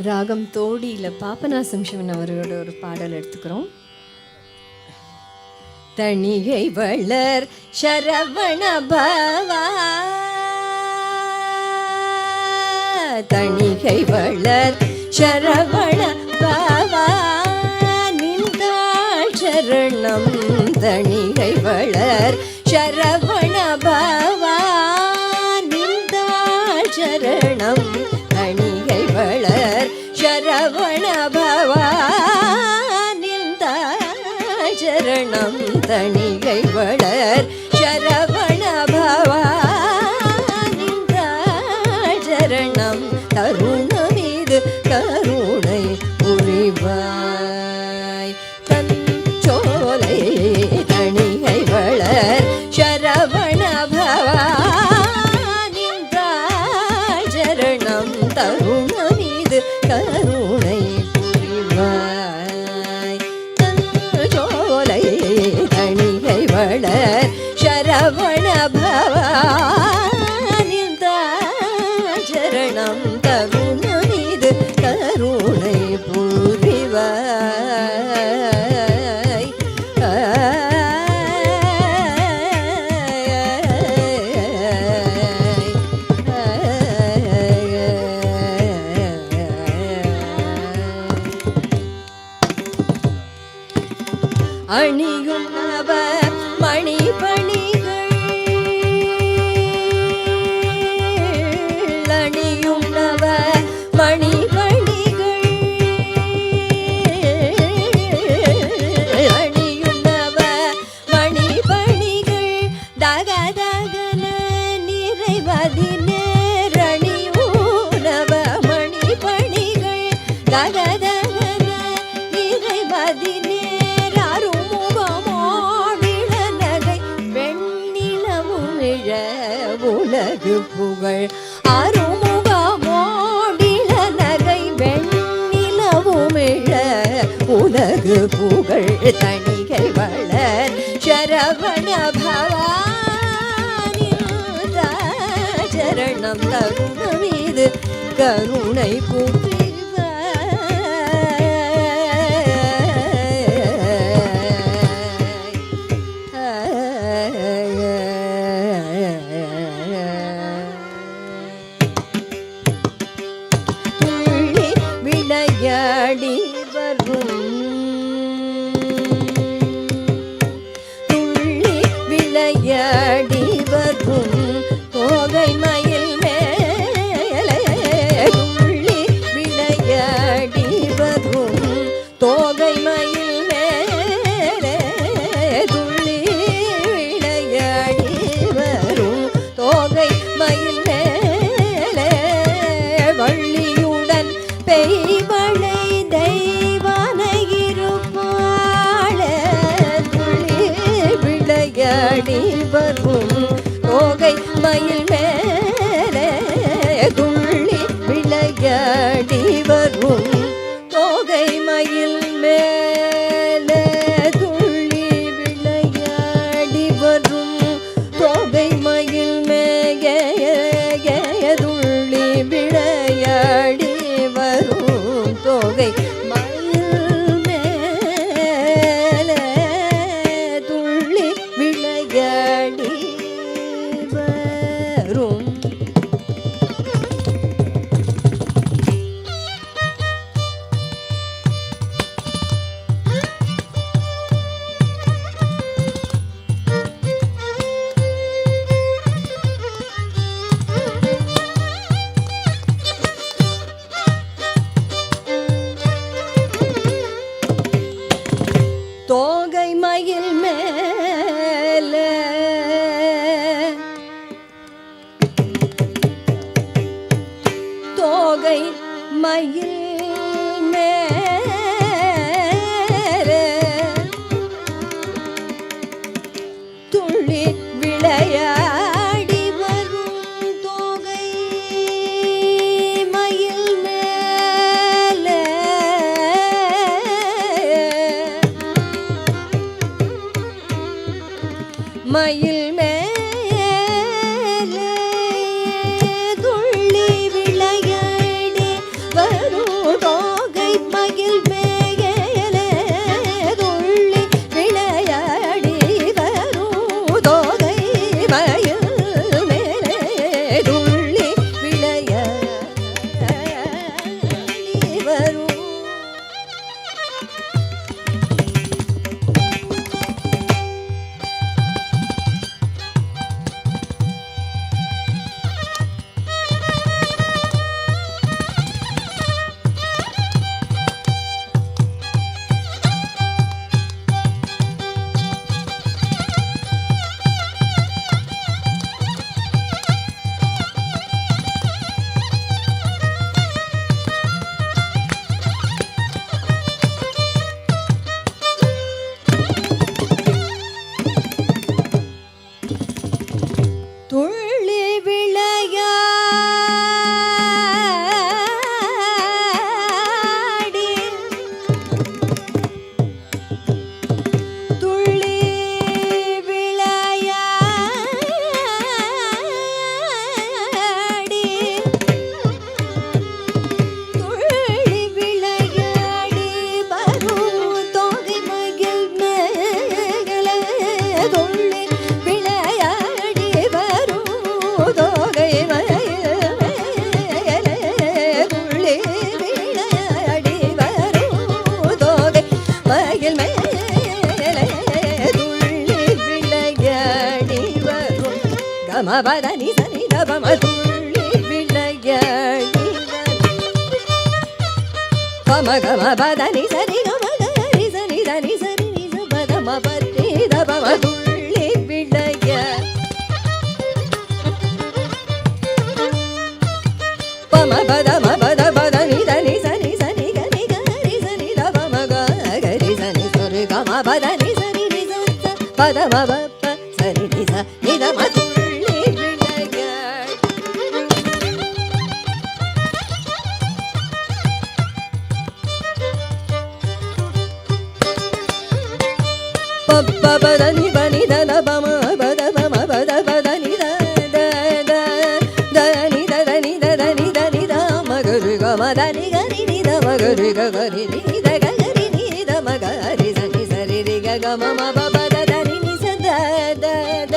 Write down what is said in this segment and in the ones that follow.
ராகம் தோடியில் பாபநாசம் சிவன் அவரோட ஒரு பாடல் எடுத்துக்கிறோம். தணிகை வளர் சரவண பவா, தணிகை வளர் சரவண பவா, நின்றாள் சரணம் தணிகை வளர் சரவண பவா, நின்றாள் சரணம் தணிகை வளர் சரவண பவா, நின்றாள் சரணம் தணிகை வளர் சரவண பவா, நின்றாள் சரணம் தருணம் இது கருணை புரிவாய் தஞ்சோலை தணிகை வளர் சரவண பவா, நின்றாள் சரணம் தருணம் இது கருணை புரிவாய் தஞ்சோலை தணிகை வளர் சரவண பவா, நின்றாள் சரணம் தருணம் இது கருணை புரிவாய். அணியும் நவ மணிபணிகள், அணியும் நவ மணிபணிகள், அணியும் நவ மணிபணிகள், தகதகன நிறைவதினேர் அணியும் நவ மணிபணிகள், தகதகன நிறைவதினேர் உலகு புகழ் அருமுகமோடில நகை வெண்ணிலவுமிழ உலகு புகழ் தணிகை வளர் சரவண பவா, நின்றாள் சரணம் தருணம் இது கருணை புரிவாய். விளையாடி வரும் துள்ளி விளையாடி வரும் தோகை மயில் மேலே, துள்ளி விளையாடி வரும் தோகை மயில் மேலே, துள்ளி விளையாடி வரும் தோகை மயில் மேலே, வள்ளியுடன் பெய்மழை தெய்வானை இருப்பாளே, துள்ளி விளையாடி வரும் தோகை மயில் மேலே, துள்ளி விளையாடி வரும் தோகை மயில் மேலே, துள்ளி விளையாடி வரும் தோகை மயில் மேலே, துள்ளி விளையாடி வரும் தோகை மயில் மேலே, துள்ளி விளையாடி மயில் மேலே துள்ளி விளையாடி வரும் கமபதனி சனி தபம துள்ளி விளையாடி கம கமபதனி சனி கம கரி சனி தனி சனி நிச பதம பத்தி தபம துள்ளி விளையா பம பதம பத பத நிதனி சனி சனி கரி கரி சனி தபம கரி சனி சொரு கம பதனி சனி நிச பதம பப்ப சனி நிச நிதம துள்ளி விளையா பப்ப பதனி பனி தன பம பத பம பத பதனி த தனி தனி தனி தனி த மகரு கமதனி கரி நித மகரு கரி நித கரி நித மகரி சனி சரி ரி கம ம பத தனி நிச த த த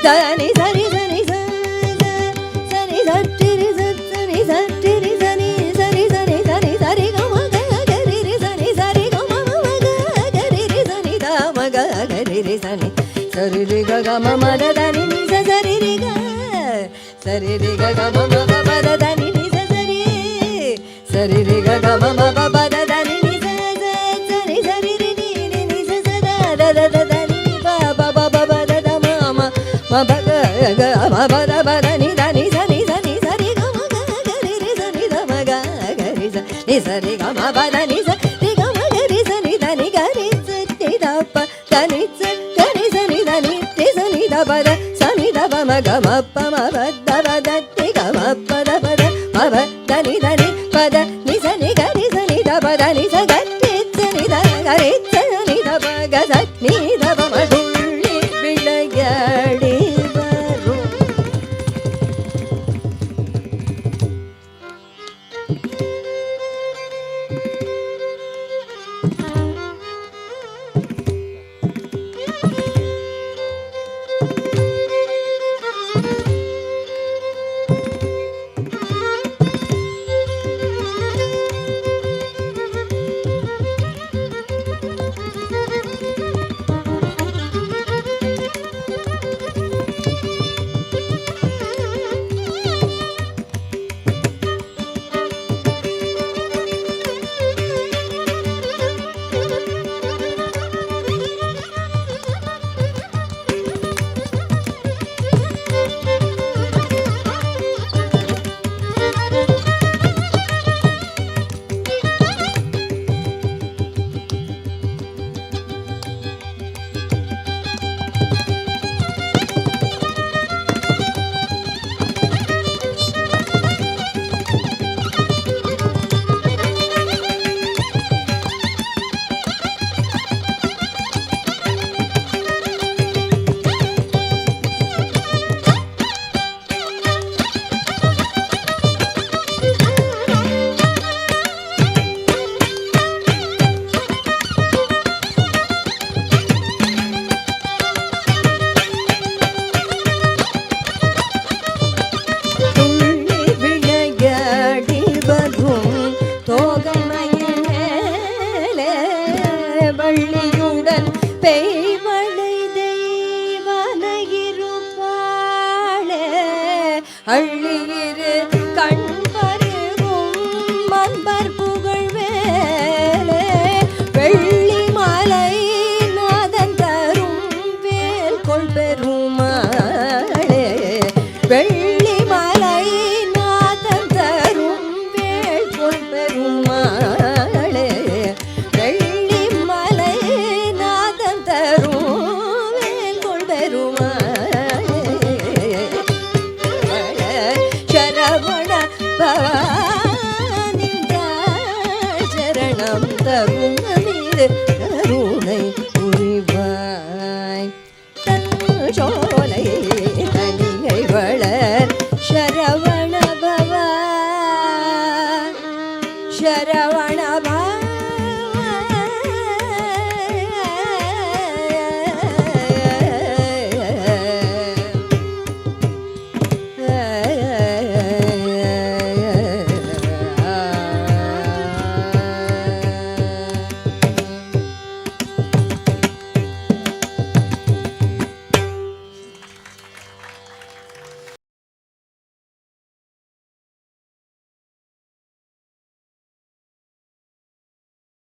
தனி சரி சனி சனி சட்டி ரி சனி சட்டி ரி சனி சரி சனி சனி சரி கம கரி ரி சனி சரி கம கரி ரி சனி த மக கரி ரி சனி சரி ரி கம மத தனி நிச சரி ரி க சரி ரி கம ம பத தனி நிச சரி சரி ரி கம ம பத தனி நிச சரி சரி ரி நீ நிச சத த த தனி ப ப ப பத த ம ம ப க ம பத பத நி தனி சனி சனி சரி கம கரி ரி சனி த ம கரி ச நி சரி கம பத நி ச ரி கம கரி சனி தனி கரி ச த ப தனி ச கரி சனி தனி தி சனி த பத சனி த ப ம க ம ப ம பத பத தி க ம பத பத ம ப தனி தனி பத நி சனி கரி சனி த பத நி ச கரி சனி த கரி சனி த ப க ச நி த ப ம துள்ளி விளையாடி வரும் அள்ளியிரு கண்பருகும் மன்பர் புகழ் வேலே வெள்ளி மலை நாதன் தரும் வேல் கொள் பெருமாளே வெள்ளி மலை நாதன் தரும் வேல் கொள் பெருமாளே வெள்ளி மலை நாதன் தரும் வேல் கொள் பெருமாளே பவானி சரணம் தரும் கருணை